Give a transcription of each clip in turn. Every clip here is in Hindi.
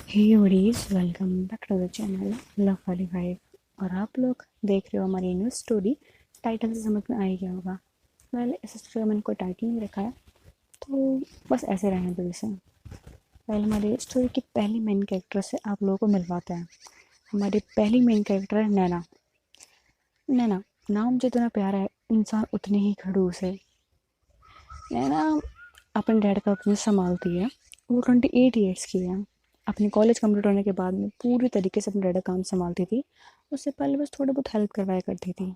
Hey ladies, welcome back to the channel love वाली वाइफ। और आप लोग देख रहे हो हमारी न्यू स्टोरी। टाइटल से समझ में आ ही गया होगा। वेल, इस स्टोरी का मैंने कोई टाइटल नहीं रखा है, तो बस ऐसे रहने दो इसे। वेल, हमारी स्टोरी की पहली मेन कैरेक्टर से आप लोगों को मिलवाते हैं। हमारी पहली मेन कैरेक्टर है नैना। नैना नाम जितना प्यारा है, इंसान उतनी ही खड़ूस है। नैना अपने डैड का बिजनेस संभालती है। वो 28 ईयर्स की है। अपनी कॉलेज कंप्लीट होने के बाद में पूरी तरीके से अपने डैड का काम संभालती थी। उससे पहले बस थोड़ा बहुत हेल्प करवाया करती थी।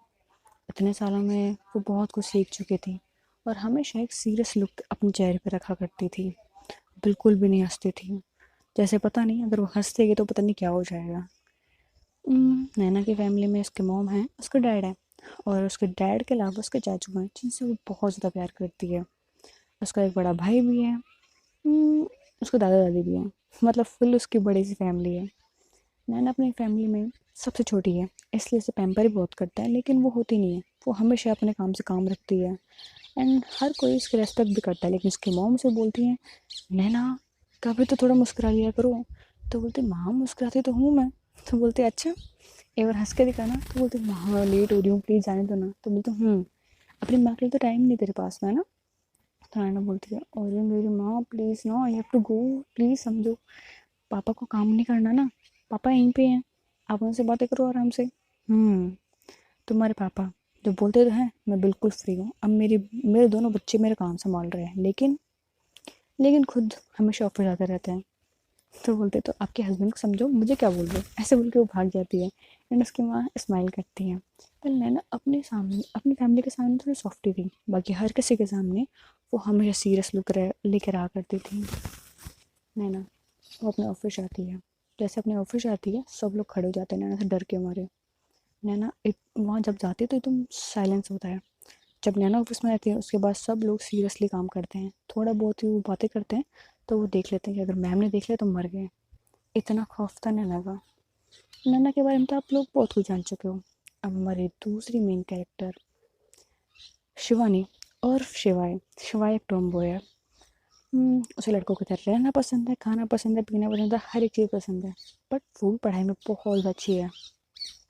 इतने सालों में वो बहुत कुछ सीख चुकी थी और हमेशा एक सीरियस लुक अपने चेहरे पर रखा करती थी। बिल्कुल भी नहीं हंसती थी। जैसे पता नहीं, अगर वो हंसतेगी तो पता नहीं क्या हो जाएगा। नैना की फैमिली में उसके मॉम है, उसका डैड है, और उसके डैड के अलावा उसके चाचू हैं जिनसे वो बहुत ज़्यादा प्यार करती है। उसका एक बड़ा भाई भी है। उम, उसके दादा दादी भी हैं। मतलब फुल उसकी बड़ी सी फैमिली है। नैना अपनी फैमिली में सबसे छोटी है, इसलिए उसे पैम्पर ही बहुत करता है, लेकिन वो होती नहीं है। वो हमेशा अपने काम से काम रखती है एंड हर कोई उसकी रेस्पेक्ट भी करता है। लेकिन उसकी मॉम से बोलती है, नैना कभी तो थोड़ा मुस्कुरा लिया करो। तो बोलती, माँ मुस्कुराती तो हूँ मैं। तो बोलती, अच्छा एक बार हंस के दिखाना। तो बोलती, माँ लेट हो रही हूँ, प्लीज़ जाने दो ना। तो बोलती, अपनी माँ के लिए तो टाइम नहीं तेरे पास में, है ना। तो नैना बोलती है, अरे मेरी माँ प्लीज़ ना, I have to go, please समझो। पापा को काम नहीं करना ना, पापा यहीं पे हैं, आप उनसे बातें करो आराम से। तुम्हारे पापा जो बोलते तो हैं, मैं बिल्कुल फ्री हूँ। अब मेरी मेरे दोनों बच्चे मेरा काम संभाल रहे हैं, लेकिन खुद हमेशा ऑफिस आते रहते हैं। तो बोलते, तो आपके हस्बैंड को समझो, मुझे क्या बोल रहे हो, ऐसे बोल के वो भाग जाती है। एंड उसकी माँ स्माइल करती है। पर नैना अपने सामने, अपनी फैमिली के सामने थोड़ी सॉफ्टी थी, बाकी हर किसी के सामने वो हमेशा सीरियस लुक लेकर आ करती थी। नैना वो अपने ऑफिस आती है। जैसे अपने ऑफिस आती है, सब लोग खड़े हो जाते हैं नैना से डर के मारे। नैना एक वहाँ जब जाती है तो एकदम साइलेंस होता है। जब नैना ऑफिस में रहती है, उसके बाद सब लोग सीरियसली काम करते हैं। थोड़ा बहुत ही वो बातें करते हैं, तो वो देख लेते हैं कि अगर मैम ने देख लिया तो मर गए। इतना खौफ था नैना का। नैना के बारे में तो आप लोग बहुत कुछ जान चुके हो। अब हमारी दूसरी मेन कैरेक्टर शिवानी। और शिवाय एक टॉमबॉय है। उसे लड़कों की तरह रहना पसंद है, खाना पसंद है, पीना पसंद है, हर एक चीज़ पसंद है। बट वो भी पढ़ाई में बहुत अच्छी है।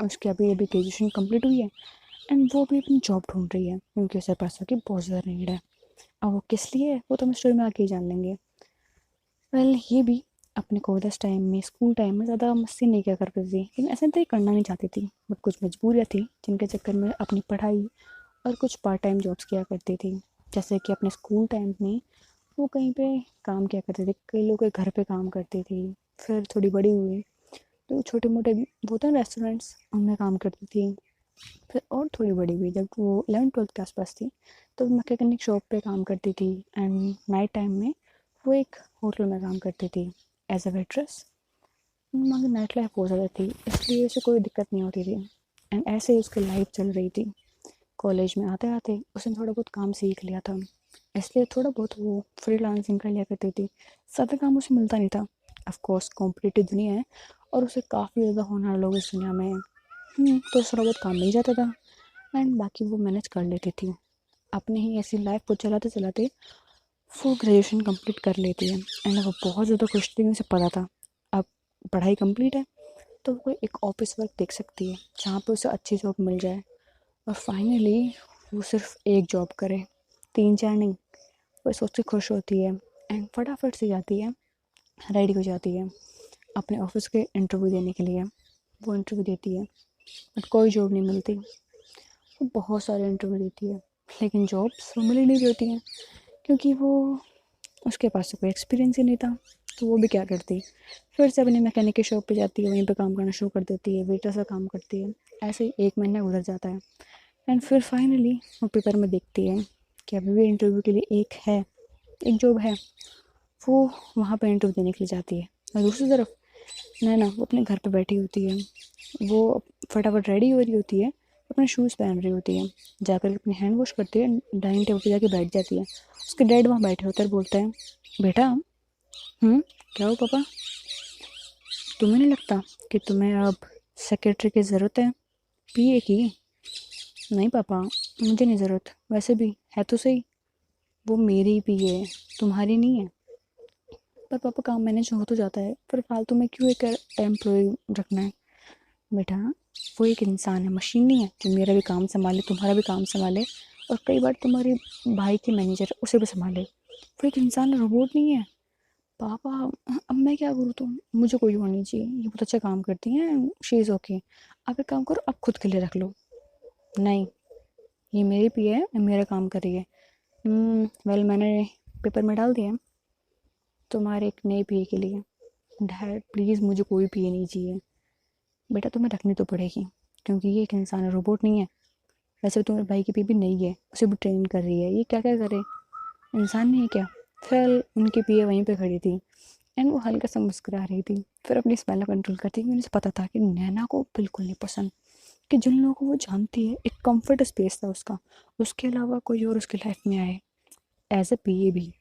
उसकी अभी अभी ग्रेजुएशन कंप्लीट हुई है एंड वो भी अपनी जॉब ढूंढ रही है, क्योंकि उसे पैसों की बहुत ज़्यादा नीड है। अब वो किस लिए है वो तो हम स्टोरी में आके ही जान लेंगे। वेल, ये भी अपने कॉलेज टाइम में, स्कूल टाइम में ज़्यादा मस्ती नहीं किया करती थी, लेकिन ऐसे तो ये करना नहीं चाहती थी। बट कुछ मजबूरियाँ थी जिनके चक्कर में अपनी पढ़ाई और कुछ पार्ट टाइम जॉब्स किया करती थी। जैसे कि अपने स्कूल टाइम में वो कहीं पे काम किया करती थी, कई लोगों के घर पे काम करती थी। फिर थोड़ी बड़ी हुई तो छोटे मोटे वो होते हैं रेस्टोरेंट्स, उनमें काम करती थी। फिर और थोड़ी बड़ी हुई, जब वो 11वीं 12वीं के आसपास थी, तो मैकेनिक शॉप पे काम करती थी। एंड नाइट टाइम में वो एक होटल में काम करती थी एज अ वेट्रेस। मगर नाइट लाइफ बहुत ज़्यादा थी, इसलिए उसे कोई दिक्कत नहीं होती थी। एंड ऐसे ही उसकी लाइफ चल रही थी। कॉलेज में आते आते उसने थोड़ा बहुत काम सीख लिया था, इसलिए थोड़ा बहुत वो फ्रीलांसिंग कर लिया करती थी। ज़्यादा काम उसे मिलता नहीं था। ऑफ कोर्स कॉम्पिटिटिव दुनिया है और उसे काफ़ी ज़्यादा होनहार लोग इस दुनिया में हैं। तो थोड़ा बहुत काम मिल जाता था एंड बाकी वो मैनेज कर लेती थी। अपनी ही ऐसी लाइफ को चलाते चलाते वो ग्रेजुएशन कंप्लीट कर लेती है। एंड वो बहुत ज़्यादा खुश थी, उसे पता था अब पढ़ाई कंप्लीट है तो वो कोई एक ऑफिस वर्क देख सकती है जहाँ पे उसे अच्छी जॉब मिल जाए। और फाइनली वो सिर्फ एक जॉब करे, तीन चार नहीं। वो सोच के खुश होती है एंड फटाफट से जाती है, रेडी हो जाती है अपने ऑफिस के इंटरव्यू देने के लिए। वो इंटरव्यू देती है बट कोई जॉब नहीं मिलती। वो बहुत सारे इंटरव्यू देती है, लेकिन जॉब्स वो मिल ही नहीं होती हैं, क्योंकि वो उसके पास तो कोई एक्सपीरियंस ही नहीं था। तो वो भी क्या करती, फिर से अपनी मैकेनिक की शॉप पे जाती है, वहीं पे काम करना शुरू कर देती है, वेटर सा काम करती है। ऐसे ही एक महीना गुजर जाता है एंड फिर फाइनली वो पेपर में देखती है कि अभी भी इंटरव्यू के लिए एक जॉब है। वो वहाँ पे इंटरव्यू देने के लिए जाती है। और दूसरी तरफ नैना वो अपने घर पे बैठी होती है। वो फटाफट रेडी हो रही होती है, अपने शूज़ पहन रही होती है, जाकर अपनी हैंड वॉश करती है, डाइनिंग टेबल पे जाके बैठ जाती है। उसके डैड वहाँ बैठे होते हैं, बोलते हैं, बेटा क्या हो पापा, तुम्हें नहीं लगता कि तुम्हें अब सेक्रेटरी की ज़रूरत है, पीए की। नहीं पापा, मुझे नहीं ज़रूरत, वैसे भी है तो सही, वो मेरी पीए है, तुम्हारी नहीं है। पर पापा काम मैनेज हो तो जाता है, पर फालतू में क्यों एक एम्प्लॉय रखना है? बेटा वो एक इंसान है, मशीन नहीं है कि मेरा भी काम संभाले तुम्हारा भी काम संभाले और कई बार तुम्हारे भाई की मैनेजर उसे भी संभाले। वो एक इंसान है, रोबोट नहीं है। पापा अब मैं क्या करूँ? तो मुझे कोई और नहीं चाहिए, ये बहुत अच्छा काम करती हैं, शी इज़ ओके। आप एक काम करो, आप खुद के लिए रख लो। नहीं, ये मेरी पी है, मेरा काम कर रही है। वेल मैंने पेपर में डाल दिया तुम्हारे एक नए पी के लिए। डैड प्लीज़ मुझे कोई पी नहीं चाहिए। बेटा तुम्हें रखनी तो पड़ेगी क्योंकि ये एक इंसान है, रोबोट नहीं है। वैसे भी तुम्हारे भाई की पी भी नहीं है, उसे भी ट्रेन कर रही है, ये क्या क्या करे, इंसान नहीं है क्या? फिर उनकी पी वहीं पे खड़ी थी एंड वो हल्का सा मुस्कुरा रही थी, फिर अपनी स्मेल कंट्रोल करती थी। मुझे पता था कि नैना को बिल्कुल नहीं पसंद, कि जिन लोगों को वो जानती है एक कंफर्ट स्पेस था उसका, उसके अलावा कोई और उसकी लाइफ में आए एज ए पी ए भी।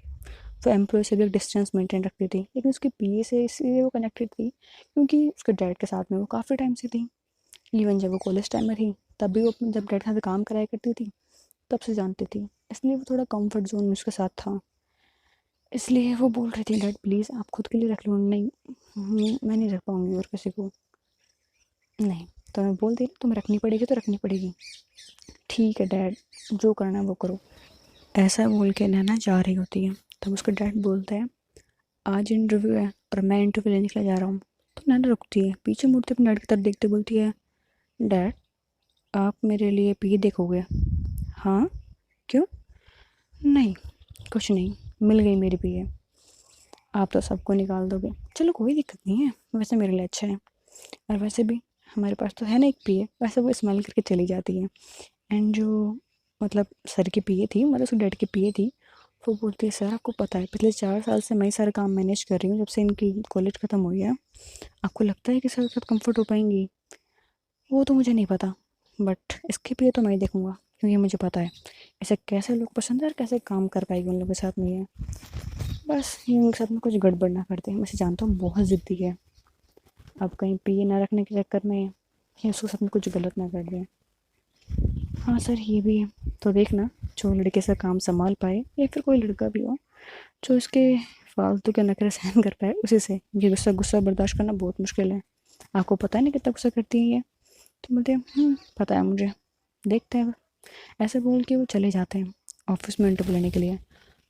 वो एम्प्लॉय से भी एक डिस्टेंस मेंटेन रखती थी, लेकिन उसकी पी ए से इसलिए वो कनेक्टेड थी क्योंकि उसके डैड के साथ में वो काफ़ी टाइम से थी। इवन जब वो कॉलेज टाइम में थी तब भी वो जब डैड के साथ काम कराया करती थी तब से जानती थी, इसलिए वो थोड़ा कंफर्ट जोन में उसके साथ था। इसलिए वो बोल रही थी डैड प्लीज़ आप खुद के लिए रख लो। नहीं, मैं नहीं रख पाऊँगी और किसी को। नहीं, तो मैं बोल दी तुम्हें रखनी पड़ेगी तो रखनी पड़ेगी। ठीक है डैड, जो करना है वो करो। ऐसा बोल के नैना जा रही होती है तब उसका डैड बोलता है आज इंटरव्यू है और मैं इंटरव्यू लेने के लिए जा रहा हूँ। तो नैना रुकती है, पीछे मुड़ते अपने डैड की तरफ देखते बोलती है डैड आप मेरे लिए पी देखोगे? हाँ, क्यों? नहीं, कुछ नहीं, मिल गई मेरी पी। आप तो सबको निकाल दोगे, चलो कोई दिक्कत नहीं है, वैसे मेरे लिए अच्छा है। और वैसे भी हमारे पास तो है ना एक पीए। वैसे वो स्माइल करके चली जाती है एंड जो मतलब सर की पीए थी, मतलब उसके डैड की पीए थी, वो बोलती है सर आपको पता है पिछले 4 साल से मैं सारा काम मैनेज कर रही हूँ जब से इनकी कॉलेज ख़त्म हुई है। आपको लगता है कि सर के साथ कम्फर्ट हो पाएंगी? वो तो मुझे नहीं पता, बट इसके पीए तो मैं ही देखूँगा क्योंकि मुझे पता है ऐसे कैसे लोग पसंद है और कैसे काम कर पाएगी उन लोगों के साथ में ये। बस ये उनके साथ में कुछ गड़बड़ ना करते, मैं इसे जानता हूँ बहुत ज़िद्दी है। अब कहीं पी ना रखने के चक्कर में या उसके साथ में कुछ गलत ना कर दें। हाँ सर ये भी है, तो देखना जो लड़के से काम संभाल पाए या फिर कोई लड़का भी हो जो इसके फालतू के नखरे सहन कर पाए उसी से। ये गुस्सा गुस्सा बर्दाश्त करना बहुत मुश्किल है। आपको पता है ना कितना गुस्सा करती है ये? तो बोलते हैं पता है मुझे, देखते हैं। ऐसे बोल के वो चले जाते हैं ऑफिस में इंटरव्यू लेने के लिए।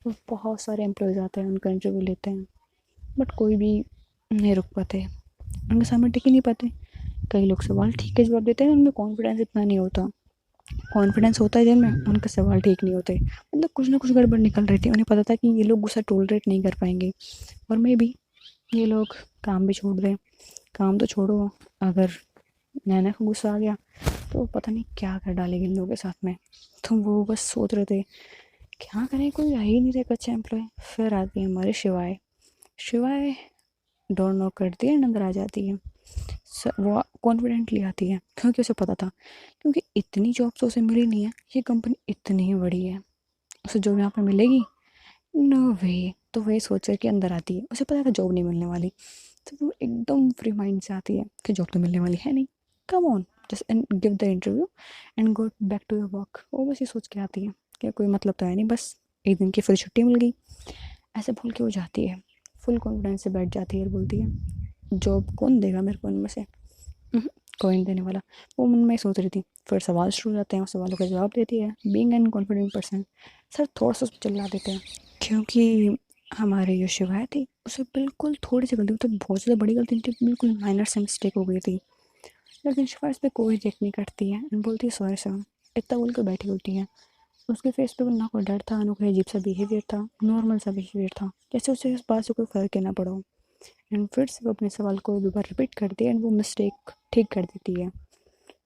तो बहुत सारे एम्प्लॉयज़ आते हैं, उनका इंटरव्यू लेते हैं, बट कोई भी नहीं रुक पाते, उनके सामने टिक ही नहीं पाते। कई लोग सवाल ठीक के जवाब देते हैं, उनमें कॉन्फिडेंस इतना नहीं होता। कॉन्फिडेंस होता है जिनमें, उनके सवाल ठीक नहीं होते, मतलब कुछ ना कुछ गड़बड़ निकल रही थी। उन्हें पता था कि ये लोग गुस्सा टोलरेट नहीं कर पाएंगे और मे भी ये लोग काम भी छोड़ दें। काम तो छोड़ो, अगर नैना को गुस्सा आ गया तो पता नहीं क्या कर डालेगी इन लोगों के साथ में। तो वो बस सोच रहे थे क्या करें, कोई आ ही नहीं रहा अच्छा एम्प्लॉय। फिर आती है हमारी शिवाय। शिवाय डोर नॉक करती है, अंदर आ जाती है। वो कॉन्फिडेंटली आती है क्योंकि उसे पता था, क्योंकि इतनी जॉब तो उसे मिली नहीं है, ये कंपनी इतनी ही बड़ी है, उसे जॉब यहाँ पर मिलेगी नो वे। तो वही सोच कर के अंदर आती है, उसे पता था जॉब नहीं मिलने वाली। तो वो एकदम फ्री माइंड से आती है कि जॉब तो मिलने वाली है नहीं, come on just and give the interview and go back to your work. वो बस ये सोच के आती है कि कोई मतलब तो है नहीं, बस एक दिन की फिर छुट्टी मिल गई। ऐसे बोल के वो जाती है, फुल कॉन्फिडेंस से बैठ जाती है और बोलती है जॉब कौन देगा मेरे को इनमें से, कोई नहीं देने वाला। वो मन में सोच रही थी, फिर सवाल शुरू हो जाते हैं, सवालों का जवाब देती है being an confident person. Sir थोड़ा सा उस पर चिल्ला देते हैं क्योंकि हमारी जो शिवाय थी उसे बिल्कुल थोड़ी सी गलती, मतलब बहुत ज़्यादा बड़ी गलती नहीं थी, बिल्कुल माइनर से मिस्टेक हो गई थी। लेकिन शिवाय इस पर कोई चेक नहीं करती है, बोलती है सॉरी सर, इतना बोल कर बैठी होती है। उसके फेस पे ना कोई डर था, ना कोई अजीब सा बिहेवियर था, नॉर्मल सा बिहेवियर था, जैसे उसे इस बात से कोई फ़र्क ही ना पड़ा हो। एंड फिर से वो अपने सवाल को दोबारा रिपीट करती है एंड वो मिस्टेक ठीक कर देती है।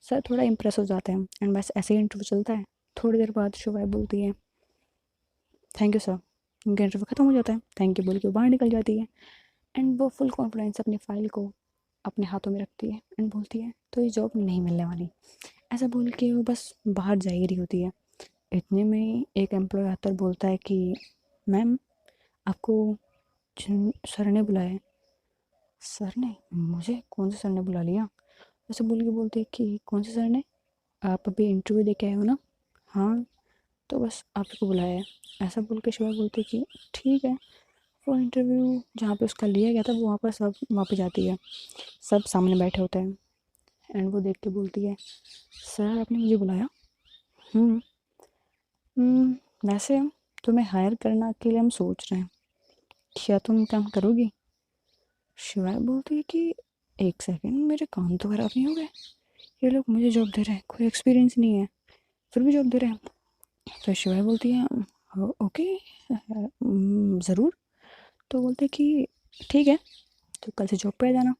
सर थोड़ा इम्प्रेस हो जाते हैं एंड बस ऐसे ही इंटरव्यू चलता है। थोड़ी देर बाद शुभाई बोलती है थैंक यू सर, उनका इंटरव्यू ख़त्म हो जाता है, थैंक यू बोल के वो बाहर निकल जाती है। एंड वो फुल कॉन्फिडेंस अपनी फ़ाइल को अपने हाथों में रखती है एंड बोलती है तो ये जॉब नहीं मिलने वाली। ऐसा बोल के वो बस बाहर जा ही रही होती है। इतने में एक एम्प्लॉय आता और बोलता है कि मैम आपको सर ने बुलाया है। सर ने? मुझे कौन से सर ने बुला लिया? ऐसे बोल के बोलते हैं कि कौन से सर ने? आप अभी इंटरव्यू दे के आए हो ना? हाँ, तो बस आपको बुलाया है। ऐसा बोल के शिवा बोलते कि ठीक है। वो इंटरव्यू जहाँ पे उसका लिया गया था वो वहाँ पर सब वापस जाती है, सब सामने बैठे होते हैं। एंड वो देख के बोलती है, सर आपने मुझे बुलाया? हम्म वैसे तुम्हें हायर करना के लिए हम सोच रहे हैं, क्या तुम काम करोगी? शिवाय बोलती है कि एक सेकंड, मेरे काम तो खराब नहीं हो गए, ये लोग मुझे जॉब दे रहे हैं, कोई एक्सपीरियंस नहीं है फिर भी जॉब दे रहे हैं। तो शिवाय बोलती है ओके, ज़रूर। तो बोलते कि ठीक है, तो कल से जॉब पे आ जाना।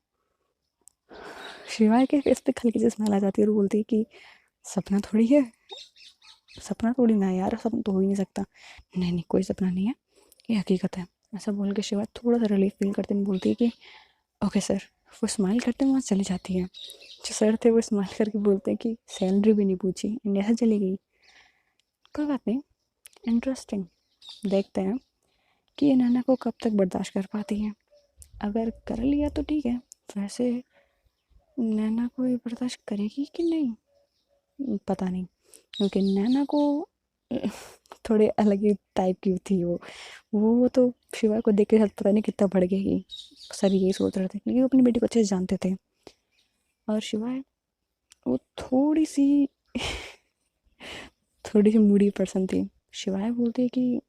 शिवाय के फेस पे हल्की सी स्माइल आ जाती है और बोलती है कि सपना थोड़ी है, सपना थोड़ी ना है यार, सपना तो हो ही नहीं सकता। नहीं नहीं, कोई सपना नहीं है, ये हकीकत है। ऐसा बोल के शिवाय थोड़ा सा रिलीफ फील करते हुए बोलती है कि ओके सर। वो स्माइल करते वहाँ चली जाती है। जो सर थे वो स्माइल करके बोलते हैं कि सैलरी भी नहीं पूछी, इंडिया से चली गई। कोई बात नहीं, इंटरेस्टिंग। देखते हैं कि ये नैना को कब तक बर्दाश्त कर पाती है। अगर कर लिया तो ठीक है, वैसे नैना को ये बर्दाश्त करेगी कि नहीं पता नहीं, क्योंकि नैना को थोड़े अलग ही टाइप की थी वो तो शिवा को देख के शायद पता नहीं कितना बढ़ गई। सर यही सोच रहे थे क्योंकि वो अपनी बेटी को अच्छे से जानते थे। और शिवा वो थोड़ी सी मूडी पर्सन थी। शिवाय बोलती है कि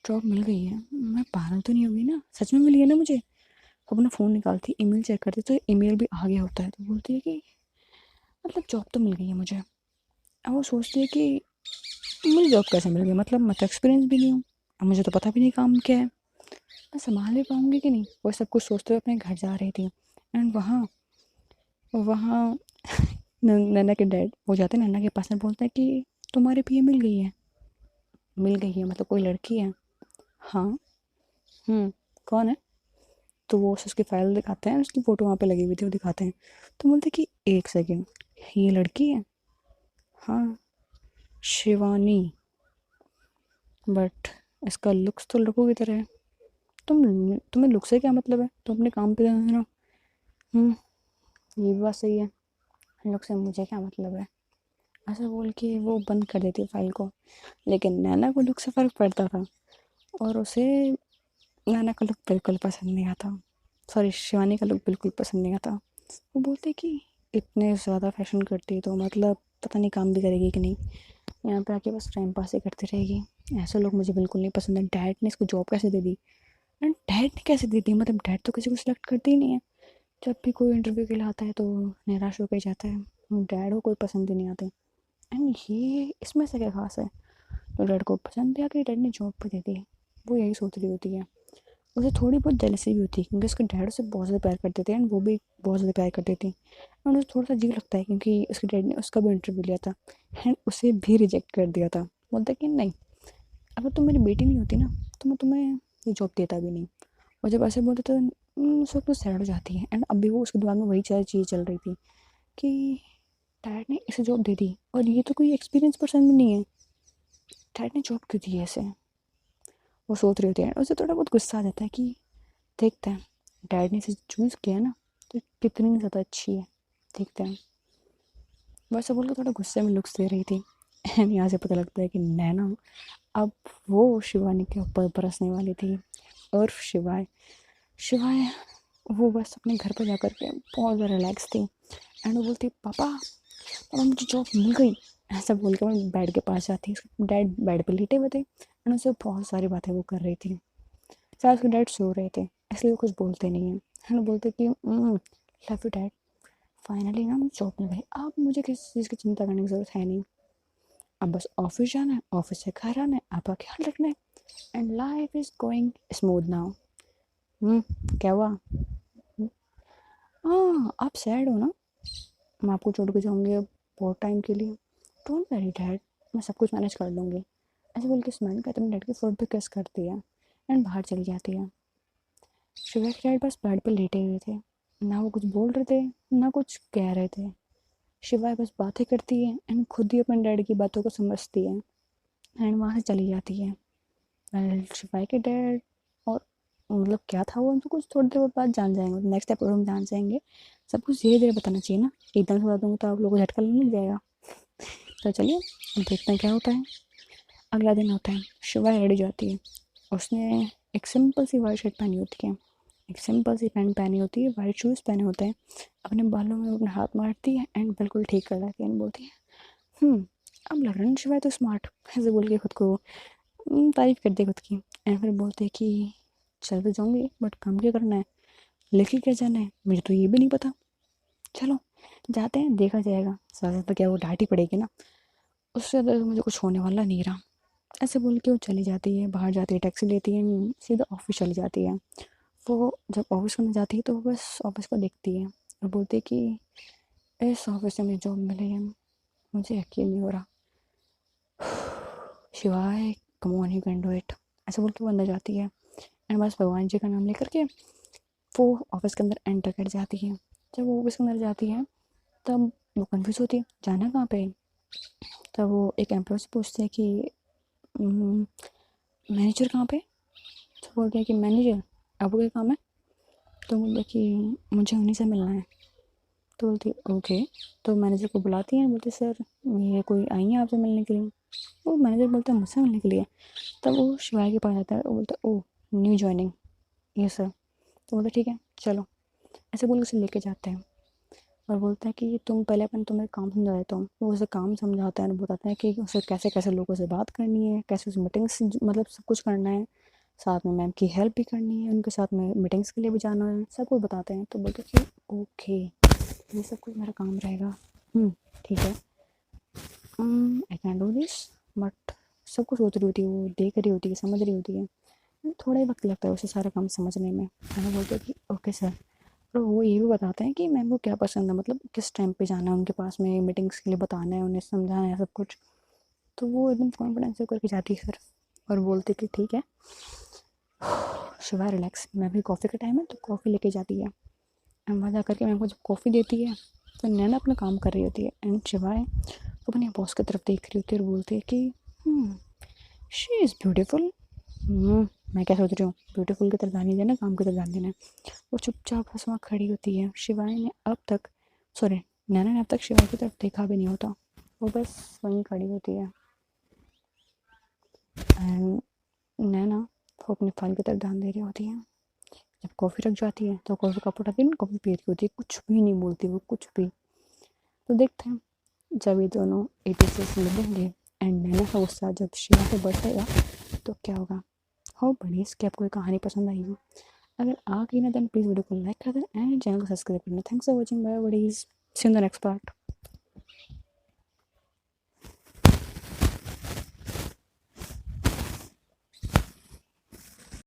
जॉब मिल गई है, मैं पागल तो नहीं होगी ना, सच में मिली है ना मुझे? अपना फ़ोन निकालती, ईमेल चेक करती तो ईमेल भी आ गया होता है। तो बोलती है कि मतलब जॉब तो मिल गई है मुझे। अब वो सोचती है कि मुझे जॉब कैसे मिल गई, मतलब मैं तो एक्सपीरियंस भी नहीं हूँ, अब मुझे तो पता भी नहीं काम क्या है, मैं संभाल भी पाऊँगी कि नहीं। वो सब कुछ सोचते हुए अपने घर जा रही थी। एंड वहाँ वहाँ नन्ना के डैड वो जाते हैं नन्ना के पास में, बोलते हैं कि तुम्हारी पीए मिल गई है? मिल गई है मतलब कोई लड़की है? हाँ। कौन है? तो वो उसकी फ़ाइल दिखाते हैं, उसकी फ़ोटो वहाँ पे लगी हुई थी, वो दिखाते हैं। तो बोलते हैं कि एक सेकेंड, ये लड़की है? हाँ, शिवानी। बट इसका लुक्स तो लड़कों की तरह है। तुम्हें लुक से क्या मतलब है, तुम अपने काम पे ध्यान देना। हम्म ये भी बात सही है, लुक से मुझे क्या मतलब है। ऐसा बोल के वो बंद कर देती है फाइल को। लेकिन नैना को लुक से फ़र्क पड़ता था और उसे नैना का लुक बिल्कुल पसंद नहीं आता। सॉरी, शिवानी का लुक बिल्कुल पसंद नहीं आता। वो बोलते कि इतने ज़्यादा फैशन करती है तो मतलब पता नहीं काम भी करेगी कि नहीं, यहाँ पे आके बस टाइम पास ही करती रहेगी। ऐसे लोग मुझे बिल्कुल नहीं पसंद है। डैड ने इसको जॉब कैसे दे दी? एंड डैड ने कैसे दे दी, मतलब डैड तो किसी को सिलेक्ट करती ही नहीं है। जब भी कोई इंटरव्यू के लिए आता है तो निराश होकर जाता है। डैड को कोई पसंद ही नहीं आते। एंड ये इसमें से क्या खास है, तो डैड को पसंद है कि डैड ने जॉब पे दे दी, वो यही सोच रही होती है। उसे थोड़ी बहुत जेलसी भी होती है क्योंकि उसके डैड उसे बहुत ज़्यादा प्यार करते थे एंड वो भी बहुत ज़्यादा प्यार करती थी। एंड उसे थोड़ा सा अजीब लगता है क्योंकि उसके डैड ने उसका भी इंटरव्यू लिया था एंड उसे भी रिजेक्ट कर दिया था। बोलता कि नहीं, अगर तुम मेरी बेटी नहीं होती ना तो मैं तुम्हें ये जॉब देता भी नहीं। और जब ऐसे बोलते तो उस वक्त तो सैड हो जाती है। एंड अभी वो उसके दिमाग में वही चीज़ चल रही थी कि डैड ने इसे जॉब दे दी और ये तो कोई एक्सपीरियंस पर्सन भी नहीं है, डैड ने जॉब क्यों दी है इसे। वो सोच रही होती है। उसे थोड़ा बहुत गुस्सा आ जाता है कि देखते हैं डैड ने इसे चूज़ किया ना तो कितनी ज़्यादा अच्छी है, देखते हैं। वैसे बोल के थोड़ा गुस्से में लुक्स दे रही थी। एंड यहाँ से पता लगता है कि नैना अब वो शिवानी के ऊपर बरसने वाली थी। और शिवाय शिवाय वो बस अपने घर पर जाकर के बहुत ज़्यादा रिलैक्स थी। एंड वो बोलती पापा, पापा मुझे जॉब मिल गई। ऐसा बोल के मैं बेड के पास जाती, उसके डैड बेड पे लेटे हुए थे एंड उससे बहुत सारी बातें वो कर रही थी। शायद उसके डैड सो रहे थे इसलिए वो कुछ बोलते नहीं हैं। एंड बोलते कि लव यू डैड, फाइनली ना मुझे जॉब मिल गई, अब मुझे किसी चीज़ की चिंता करने की ज़रूरत है नहीं। अब बस ऑफिस जाना है, ऑफिस से घर आना है, आपका ख्याल रखना है and life is going smooth now. क्या हुआ? हाँ, आप सैड हो ना, मैं आपको छोड़ के जाऊँगी अब बहुत टाइम के लिए। डोंट वरी डैड, मैं सब कुछ मैनेज कर लूँगी। ऐसे बोल के स्माइल करते अपने डैड के फोट पे किस करती है एंड बाहर चली जाती है। शिवा के डैड बस बेड पे लेटे हुए थे, ना वो कुछ बोल रहे थे ना कुछ कह रहे थे। शिवा बस बातें करती है एंड खुद ही अपने डैड की बातों को समझती है एंड वहाँ से चली जाती है। शिवाय के डैड और मतलब क्या था वो, हम तो कुछ थोड़ी देर बाद जान जाएंगे, नेक्स्ट एपिसोड में जान जाएंगे। सब कुछ धीरे धीरे बताना चाहिए ना, एकदम से बता दूँगी तो आप लोगों को झटका नहीं लग जाएगा। तो चलिए अब देखते हैं क्या होता है। अगला दिन होता है, शिवाय रेडी जाती है। उसने एक सिंपल सी वाइट शर्ट पहनी होती है, एक सिंपल सी पैंट पहनी होती है, वाइट शूज़ पहने होते हैं, अपने बालों में अपना हाथ मारती है एंड बिल्कुल ठीक कर देती है एंड बोलती है अब लग रहा है शिवाय तो स्मार्ट, ऐसे बोल के खुद को तारीफ करते खुद की। एंड फिर बोलते कि चल तो जाऊँगी बट काम क्या करना है, लेके क्या जाना है, मुझे तो ये भी नहीं पता, चलो जाते हैं देखा जाएगा, ज़्यादा तो क्या वो डांट ही पड़ेगी ना, उससे ज़्यादा तो मुझे कुछ होने वाला नहीं रहा। ऐसे बोल के वो चली जाती है, बाहर जाती है, टैक्सी लेती है, सीधा ऑफिस चली जाती है। वो जब ऑफिस में जाती है तो वो बस ऑफिस को देखती है और बोलती है कि इस ऑफिस में मुझे जॉब मिली है, मुझे यकीन नहीं हो रहा, शिवाय come on you can do it, ऐसे बोल के वो अंदर जाती है एंड बस भगवान जी का नाम लेकर के वो ऑफिस के अंदर एंटर कर जाती है। जब वो ऑफिस के अंदर जाती है तब वो कंफ्यूज होती है जाना कहाँ पे है। तब वो एक एम्प्लॉय से पूछते हैं कि मैनेजर कहाँ पे, तो बोलते हैं कि मैनेजर आपको क्या काम है, तो बोलते हैं कि मुझे उन्हीं से मिलना है। तो बोलती है ओके, तो मैनेजर को बुलाती हैं, बोलते सर ये कोई आई है आपसे मिलने के लिए, वो मैनेजर बोलता है मुझसे मिलने के लिए। तब वो शिवाय के पास आता है, वो बोलता है ओह न्यू ज्वाइनिंग, ये सर, तो बोलते ठीक है चलो, ऐसे बोल उसे लेके जाते हैं और बोलता है कि तुम पहले अपन तुम्हें काम समझा देता हूँ। वो उसे काम समझाता है और बताता है कि उसे कैसे कैसे लोगों से बात करनी है, कैसे उसे मीटिंग्स मतलब सब कुछ करना है, साथ में मैम की हेल्प भी करनी है, उनके साथ में मीटिंग्स के लिए भी जाना है, सब कुछ बताते हैं। तो बोलते हैं कि ओके ये सब कुछ मेरा काम रहेगा, ठीक है, I can do this, but सब कुछ सोच रही होती है, वो देख रही होती है, समझ रही होती है, थोड़ा ही वक्त लगता है उसे सारा काम समझने में। मैंने बोलते कि ओके सर, और वो ये भी बताते हैं कि मैम को क्या पसंद है, मतलब किस टाइम पे जाना है उनके पास में, मीटिंग्स के लिए बताना है, उन्हें समझाना है सब कुछ। तो वो एकदम कॉन्फिडेंस से करके जाती है सर और बोलती कि ठीक है शिवा रिलैक्स, मैं भी कॉफ़ी का टाइम है तो कॉफ़ी लेके जाती है। एंड वहाँ जा करके मैम को जब कॉफ़ी देती है तो नैना अपना काम कर रही होती है एंड शिवाय वो अपने बॉस की तरफ देख रही होती है और बोलती है कि शी इज़ ब्यूटीफुल। मैं क्या सोच रही हूँ, ब्यूटीफुल की तरफ ध्यान नहीं देना, काम की तरफ ध्यान देना है। वो चुपचाप बस वहाँ खड़ी होती है। शिवाय ने अब तक सॉरी नैना ने अब तक शिवाय की तरफ देखा भी नहीं होता, वो बस वहीं खड़ी होती है एंड नैना वो अपने फाइल की तरफ ध्यान दे रही होती है। जब कॉफ़ी रख जाती है तो कॉफ़ी कप उठाती है, कॉफ़ी पी रही होती है, कुछ भी नहीं बोलती वो, कुछ भी। तो देखते हैं जब ये दोनों 86 मिलेंगे एंड नैना का गुस्सा जब शिवा पे बरसेगा तो क्या होगा। हो बड़ी इसकी आपको ये कहानी पसंद आई हो, अगर आ गई ना देन प्लीज़ वीडियो को लाइक कर दें एंड चैनल को सब्सक्राइब करना। Thanks for watching, bye buddies, see you in the next part.